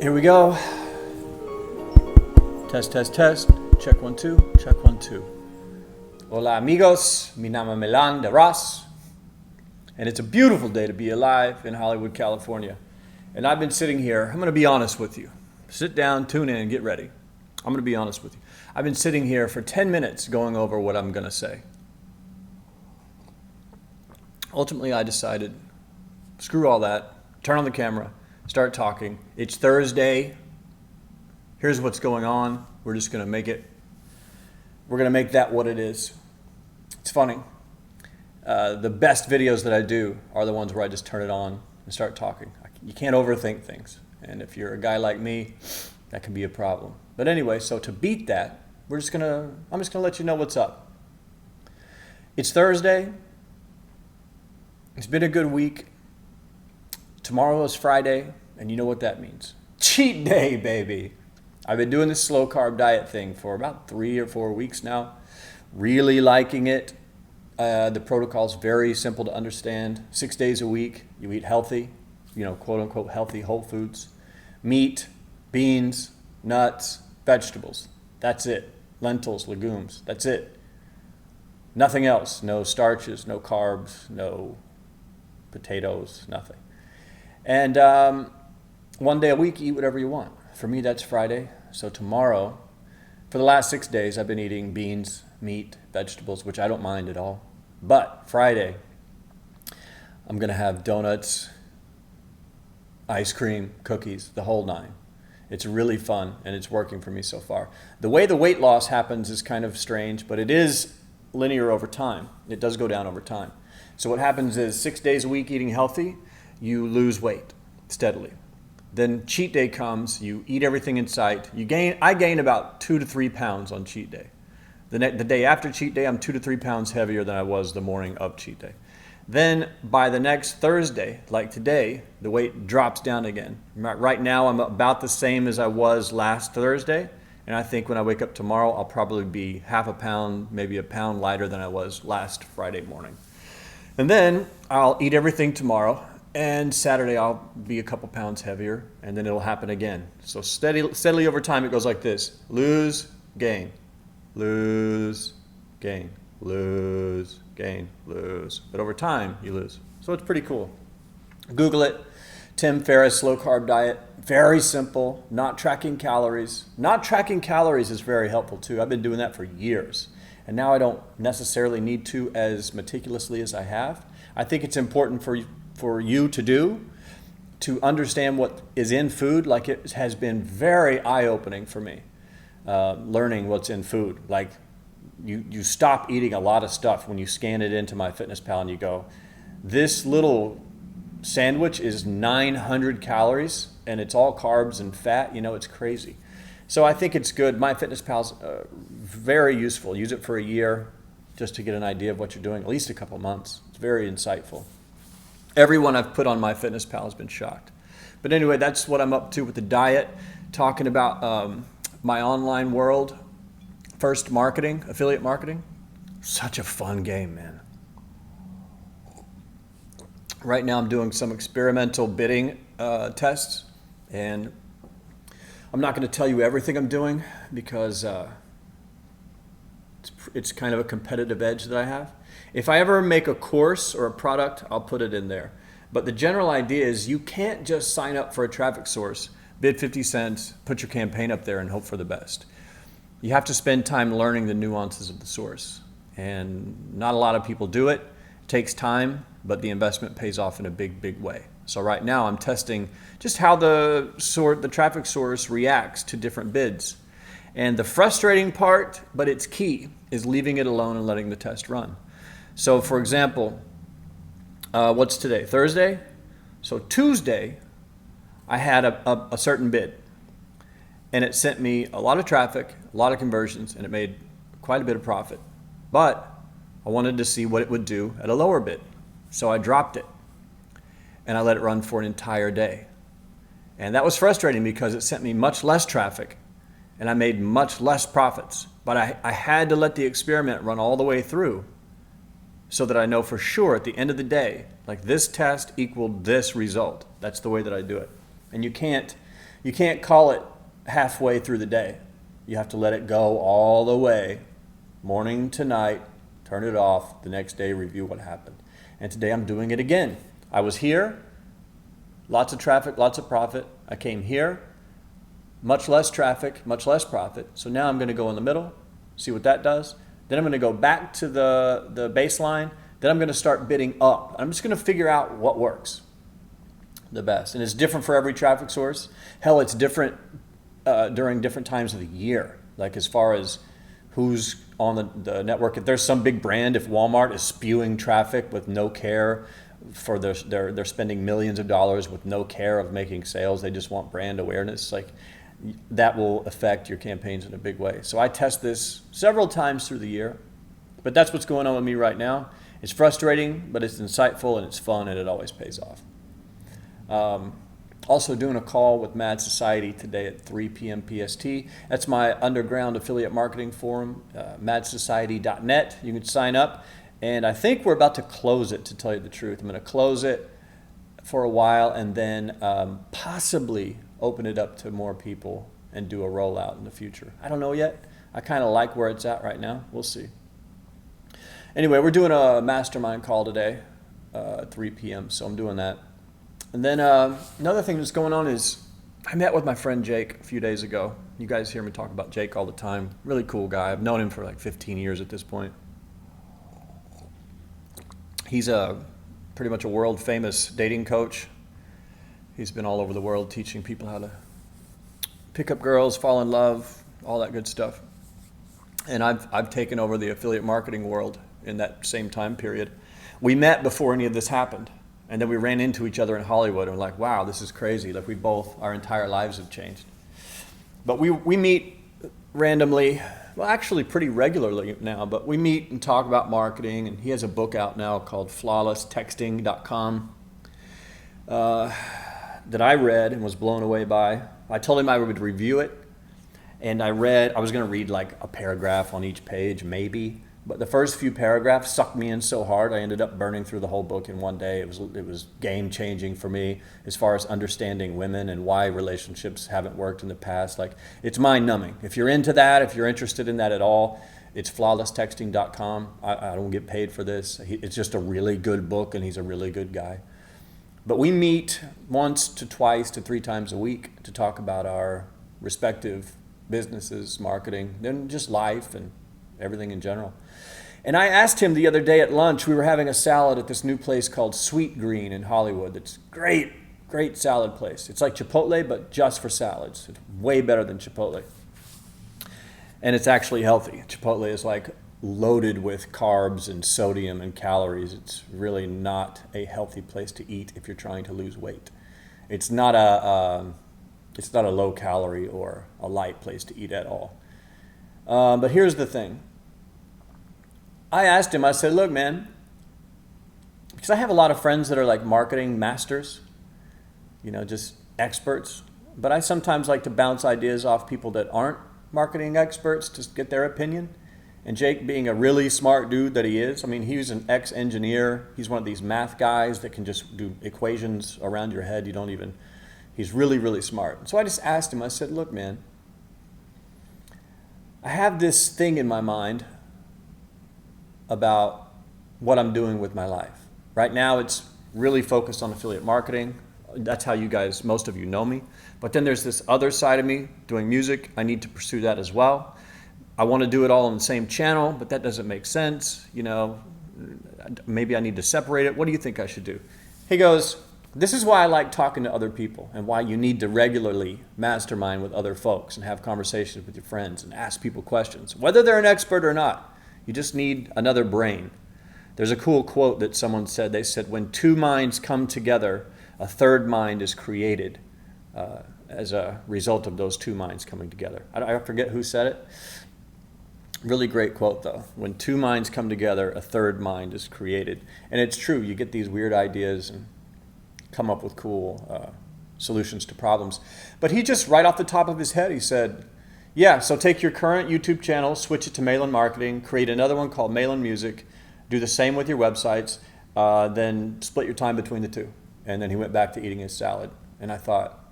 Here we go. Test, test, test. Check 1, 2. Check 1, 2. Hola amigos, mi nombre es Malan, Darras. And it's a beautiful day to be alive in Hollywood, California. And I've been sitting here, I'm going to be honest with you. Sit down, tune in, and get ready. I'm going to be honest with you. I've been sitting here for 10 minutes going over what I'm going to say. Ultimately, I decided, screw all that, turn on the camera, start talking. It's Thursday. Here's what's going on. We're just going to make it, we're going to make that what it is. It's funny. The best videos that I do are the ones where I just turn it on and start talking. You can't overthink things. And if you're a guy like me, that can be a problem. But anyway, so to beat that, I'm just gonna let you know what's up. It's Thursday. It's been a good week. Tomorrow is Friday, and you know what that means. Cheat day, baby. I've been doing this slow carb diet thing for about 3 or 4 weeks now. Really liking it. The protocol's very simple to understand. 6 days a week, you eat healthy, quote unquote healthy whole foods. Meat, beans, nuts, vegetables. That's it. Lentils, legumes. That's it. Nothing else. No starches, no carbs, no potatoes, nothing. And 1 day a week, eat whatever you want. For me, that's Friday. So tomorrow, for the last 6 days, I've been eating beans, meat, vegetables, which I don't mind at all. But Friday, I'm going to have donuts, ice cream, cookies, the whole nine. It's really fun, and it's working for me so far. The way the weight loss happens is kind of strange, but it is linear over time. It does go down over time. So what happens is 6 days a week eating healthy, you lose weight steadily. Then cheat day comes, you eat everything in sight. I gain about 2 to 3 pounds on cheat day. The day after cheat day, I'm 2 to 3 pounds heavier than I was the morning of cheat day. Then by the next Thursday, like today, the weight drops down again. Right now, I'm about the same as I was last Thursday. And I think when I wake up tomorrow, I'll probably be half a pound, maybe a pound lighter than I was last Friday morning. And then I'll eat everything tomorrow. And Saturday, I'll be a couple pounds heavier. And then it'll happen again. So steadily over time, it goes like this. Lose, gain. Lose, gain, lose, gain, lose. But over time, you lose. So it's pretty cool. Google it. Tim Ferriss, slow carb diet. Very simple. Not tracking calories. Not tracking calories is very helpful too. I've been doing that for years. And now I don't necessarily need to as meticulously as I have. I think it's important for you to do, to understand what is in food. Like it has been very eye-opening for me. Learning what's in food. Like you stop eating a lot of stuff when you scan it into MyFitnessPal and you go, this little sandwich is 900 calories and it's all carbs and fat. It's crazy. So I think it's good. MyFitnessPal's very useful. Use it for a year just to get an idea of what you're doing, at least a couple months. It's very insightful. Everyone I've put on MyFitnessPal has been shocked. But anyway, that's what I'm up to with the diet, talking about my online world. First, marketing, affiliate marketing. Such a fun game, man. Right now I'm doing some experimental bidding tests, and I'm not going to tell you everything I'm doing because it's kind of a competitive edge that I have. If I ever make a course or a product, I'll put it in there. But the general idea is you can't just sign up for a traffic source, bid 50 cents, put your campaign up there and hope for the best. You have to spend time learning the nuances of the source. And not a lot of people do it. It takes time, but the investment pays off in a big, big way. So right now I'm testing just how the traffic source reacts to different bids. And the frustrating part, but it's key, is leaving it alone and letting the test run. So for example, what's today? Thursday? So Tuesday, I had a certain bid, and it sent me a lot of traffic, a lot of conversions, and it made quite a bit of profit. But I wanted to see what it would do at a lower bid. So I dropped it, and I let it run for an entire day. And that was frustrating because it sent me much less traffic, and I made much less profits. But I had to let the experiment run all the way through so that I know for sure at the end of the day, like this test equaled this result. That's the way that I do it. And you can't You can't call it halfway through the day. You have to let it go all the way, morning to night, turn it off, the next day review what happened. And today I'm doing it again. I was here, lots of traffic, lots of profit. I came here, much less traffic, much less profit. So now I'm going to go in the middle, see what that does. Then I'm going to go back to the baseline. Then I'm going to start bidding up. I'm just going to figure out what works the best. And it's different for every traffic source. Hell, it's different during different times of the year. Like as far as who's on the network. If there's some big brand, if Walmart is spewing traffic with no care for they're spending millions of dollars with no care of making sales, they just want brand awareness, like that will affect your campaigns in a big way. So I test this several times through the year, but that's what's going on with me right now. It's frustrating, but it's insightful and it's fun and it always pays off. Also doing a call with Mad Society today at 3 p.m. PST. That's my underground affiliate marketing forum, madsociety.net. You can sign up, and I think we're about to close it, to tell you the truth. I'm going to close it for a while and then possibly open it up to more people and do a rollout in the future. I don't know yet. I kind of like where it's at right now. We'll see. Anyway, we're doing a mastermind call today at 3 p.m., so I'm doing that. And then another thing that's going on is I met with my friend Jake a few days ago. You guys hear me talk about Jake all the time. Really cool guy. I've known him for like 15 years at this point. He's pretty much a world famous dating coach. He's been all over the world teaching people how to pick up girls, fall in love, all that good stuff. And I've taken over the affiliate marketing world in that same time period. We met before any of this happened. And then we ran into each other in Hollywood and we're like, wow, this is crazy. Like our entire lives have changed. But we meet randomly, well, actually pretty regularly now, but we meet and talk about marketing. And he has a book out now called flawlesstexting.com that I read and was blown away by. I told him I would review it. And I was going to read like a paragraph on each page, maybe. But the first few paragraphs sucked me in so hard, I ended up burning through the whole book in one day. It was game-changing for me as far as understanding women and why relationships haven't worked in the past. Like, it's mind-numbing. If you're into that, if you're interested in that at all, it's flawlesstexting.com. I don't get paid for this. It's just a really good book, and he's a really good guy. But we meet once to twice to 3 times a week to talk about our respective businesses, marketing, then just life and everything in general. And I asked him the other day at lunch, we were having a salad at this new place called Sweet Green in Hollywood. It's great, great salad place. It's like Chipotle, but just for salads. It's way better than Chipotle. And it's actually healthy. Chipotle is like loaded with carbs and sodium and calories. It's really not a healthy place to eat if you're trying to lose weight. It's not a low calorie or a light place to eat at all. But here's the thing. I asked him, I said, look, man, because I have a lot of friends that are like marketing masters, just experts. But I sometimes like to bounce ideas off people that aren't marketing experts to get their opinion. And Jake, being a really smart dude that he is, I mean, he's an ex-engineer. He's one of these math guys that can just do equations around your head. He's really, really smart. So I just asked him, I said, look, man, I have this thing in my mind about what I'm doing with my life. Right now, it's really focused on affiliate marketing. That's how most of you know me. But then there's this other side of me doing music. I need to pursue that as well. I want to do it all on the same channel, but that doesn't make sense. Maybe I need to separate it. What do you think I should do? He goes, this is why I like talking to other people and why you need to regularly mastermind with other folks and have conversations with your friends and ask people questions, whether they're an expert or not. You just need another brain. There's a cool quote that someone said. They said, when 2 minds come together, a third mind is created as a result of those 2 minds coming together. I forget who said it. Really great quote, though. When 2 minds come together, a third mind is created. And it's true. You get these weird ideas and come up with cool solutions to problems. But he just, right off the top of his head, he said, yeah, so take your current YouTube channel, switch it to Malan Marketing, create another one called Malan Music, do the same with your websites, then split your time between the two. And then he went back to eating his salad. And I thought,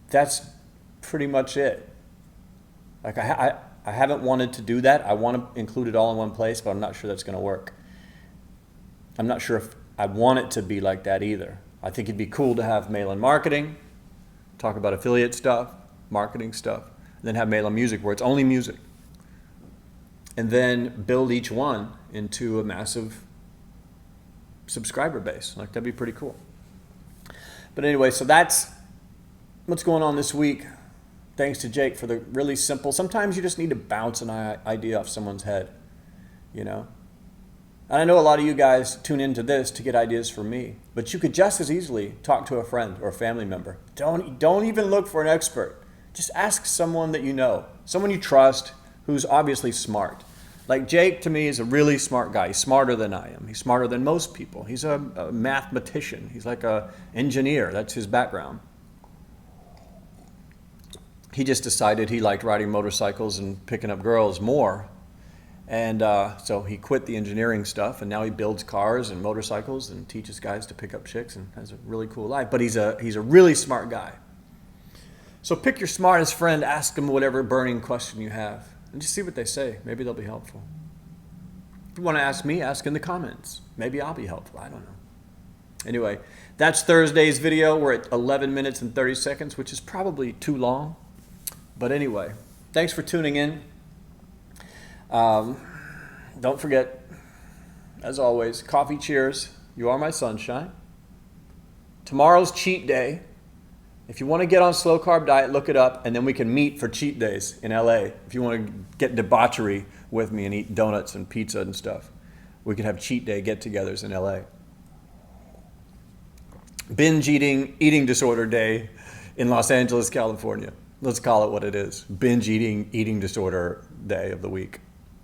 that's pretty much it. Like I haven't wanted to do that. I want to include it all in one place, but I'm not sure that's going to work. I'm not sure if I want it to be like that either. I think it'd be cool to have Malan marketing, talk about affiliate stuff, marketing stuff, and then have Malan music where it's only music. And then build each one into a massive subscriber base. Like, that'd be pretty cool. But anyway, so that's what's going on this week. Thanks to Jake for the really simple, sometimes you just need to bounce an idea off someone's head, you know? And I know a lot of you guys tune into this to get ideas from me, but you could just as easily talk to a friend or a family member. Don't even look for an expert. Just ask someone that you know, someone you trust, who's obviously smart. Like Jake, to me, is a really smart guy. He's smarter than I am. He's smarter than most people. He's a mathematician. He's like an engineer. That's his background. He just decided he liked riding motorcycles and picking up girls more. And so he quit the engineering stuff, and now he builds cars and motorcycles and teaches guys to pick up chicks and has a really cool life. But he's a really smart guy. So pick your smartest friend, ask them whatever burning question you have, and just see what they say. Maybe they'll be helpful. If you want to ask me, ask in the comments. Maybe I'll be helpful. I don't know. Anyway, that's Thursday's video. We're at 11 minutes and 30 seconds, which is probably too long. But anyway, thanks for tuning in. Don't forget, as always, coffee cheers. You are my sunshine. Tomorrow's cheat day. If you want to get on slow carb diet, look it up, and then we can meet for cheat days in LA. If you want to get debauchery with me and eat donuts and pizza and stuff, we could have cheat day get-togethers in LA. Binge eating disorder day in Los Angeles, California. Let's call it what it is. Binge eating disorder day of the week.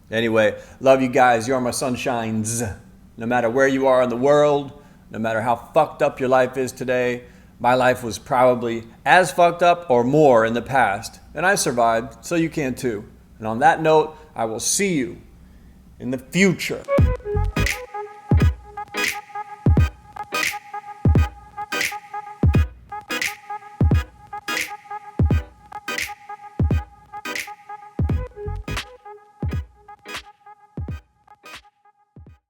Anyway, love you guys. You are my sunshines. No matter where you are in the world, no matter how fucked up your life is today, my life was probably as fucked up or more in the past, and I survived, so you can too. And on that note, I will see you in the future.